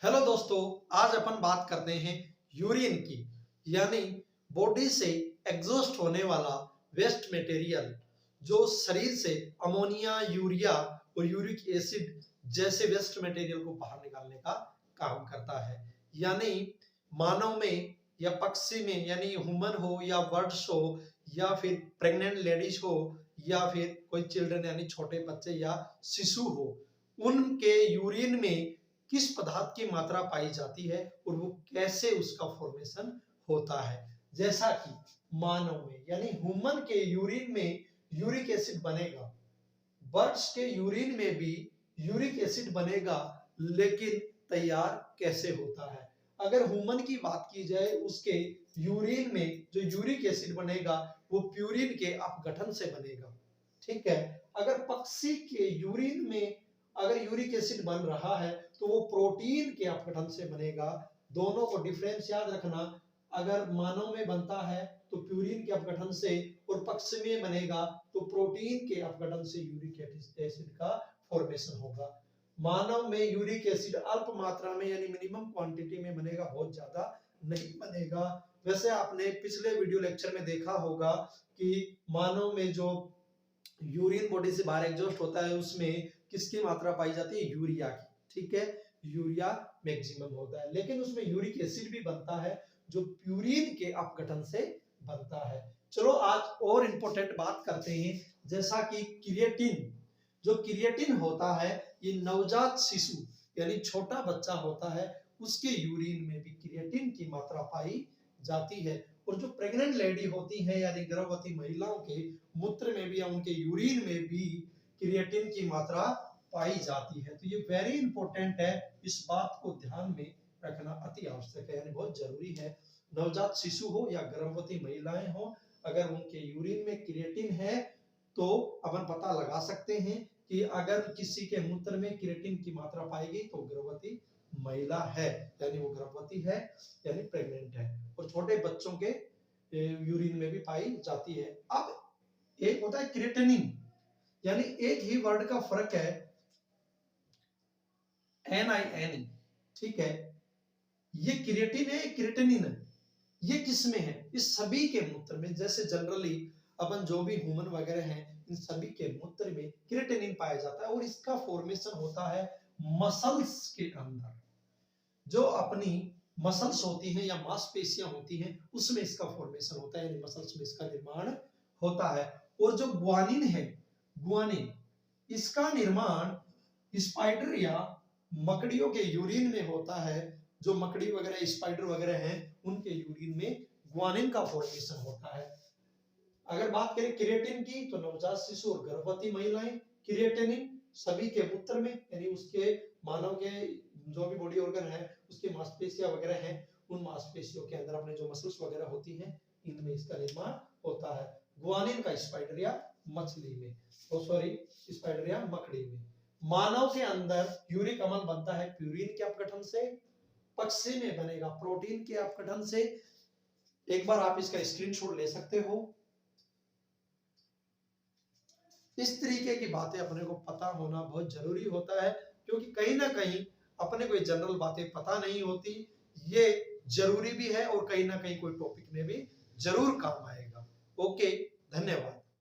Hello दोस्तों, आज अपन बात करते हैं यूरिन की। यानी बॉडी से एग्जॉस्ट होने वाला वेस्ट मटेरियल जो शरीर से अमोनिया, यूरिया और यूरिक एसिड जैसे वेस्ट मटेरियल को बाहर निकालने का काम करता है। यानी मानव में या पक्षी में, यानी ह्यूमन हो या बर्ड्स हो या फिर प्रेग्नेंट लेडीज हो या फिर कोई चिल्ड्रन यानी छोटे बच्चे या शिशु हो, उनके यूरिन में किस पदार्थ की मात्रा पाई जाती है और वो कैसे उसका फॉर्मेशन होता है। जैसा कि मानव में यानी ह्यूमन के यूरिन में यूरिक एसिड बनेगा, बर्ड्स के यूरिन में भी यूरिक एसिड बनेगा, लेकिन तैयार कैसे होता है। अगर ह्यूमन की बात की जाए, उसके यूरिन में जो यूरिक एसिड बनेगा वो प्यूरिन के अपघटन से बनेगा। ठीक है। अगर पक्षी के यूरिन में अगर यूरिक एसिड बन रहा है तो वो प्रोटीन के अपघटन से बनेगा। दोनों को डिफरेंस याद रखना। अगर मानव में बनता है तो प्यूरिन के अपघटन से, और पक्षी में बनेगा तो प्रोटीन के अपघटन से यूरिक एसिड का फॉर्मेशन होगा। मानव में यूरिक एसिड अल्प मात्रा में यानी मिनिमम क्वांटिटी में बनेगा, बहुत ज्यादा नहीं बनेगा। वैसे आपने पिछले वीडियो लेक्चर में देखा होगा कि मानव में जो यूरिन बॉडी से बाहर एग्जॉस्ट होता है उसमें किसकी मात्रा पाई जाती है, यूरिया की। ठीक है, यूरिया मैक्सिमम होता है, लेकिन उसमें यूरिक एसिड भी बनता है जो प्यूरिन के अपघटन से बनता है। चलो आज और इंपॉर्टेंट बात करते हैं, जैसा कि क्रिएटिन। जो क्रिएटिन होता है ये नवजात शिशु यानी छोटा बच्चा होता है, उसके यूरिन में भी क्रिएटिन की मात्रा पाई जाती है। और जो प्रेग्नेंट लेडी होती है यानी गर्भवती महिलाओं के मूत्र में भी या उनके यूरिन में भी क्रिएटिन की मात्रा पाई जाती है। तो ये वेरी इंपॉर्टेंट है, इस बात को ध्यान में रखना अति आवश्यक है, यानी बहुत जरूरी है। नवजात शिशु हो या गर्भवती महिलाएं हो, अगर उनके यूरिन में क्रिएटिन है तो अपन पता लगा सकते हैं कि अगर किसी के मूत्र में क्रिएटिन की मात्रा पाई गई तो गर्भवती महिला है, यानी वो गर्भवती है यानी प्रेग्नेंट है। और छोटे बच्चों के यूरिन में भी पाई जाती है। अब एक होता है क्रिएटिनिन, यानी एक ही वर्ड का फर्क है, NIN। ठीक है, ये क्रिएटिन है, क्रिएटिनिन है। ये किसमें है, इस सभी के मूत्र में। जैसे जनरली अपन जो भी ह्यूमन वगैरह हैं, इन सभी के मूत्र में क्रिएटिनिन पाया जाता है और इसका फॉर्मेशन होता है मसल्स के अंदर। जो अपनी मसल्स होती हैं या मांसपेशियां होती हैं उसमें इसका फॉर्मेशन होता है, यानी मसल्स में इसका निर्माण होता है। और जो ग्वानिन है, ग्वानिन, इसका निर्माण स्पाइडर या मकड़ियों के यूरिन में होता है। जो मकड़ी वगैरह, स्पाइडर वगैरह हैं, उनके यूरिन में ग्वानिन का फॉर्मेशन होता है। अगर बात करें क्रिएटिन की तो नवजात शिशु और गर्भवती महिलाएं, क्रिएटिनिन सभी के मूत्र में, यानी उसके मानव के जो भी बॉडी ऑर्गन है उसकी मांसपेशियां वगैरह हैं, उन मांसपेशियों के अंदर अपने जो मसल्स वगैरह होती हैं इनमें इसका निर्माण होता है। ग्वानिन का स्पाइडर या मछली में, सॉरी स्पाइडर या मकड़ी में। मानव के अंदर यूरिक अम्ल बनता है प्यूरिन के अपघटन से, पक्षी में बनेगा प्रोटीन के अपघटन से। एक बार आप इसका स्क्रीनशॉट ले सकते हो। इस तरीके की बातें अपने को पता होना बहुत जरूरी होता है, क्योंकि कहीं ना कहीं अपने को जनरल बातें पता नहीं होती। ये जरूरी भी है और कहीं ना कहीं कोई टॉपिक में भी जरूर काम आएगा। ओके, धन्यवाद।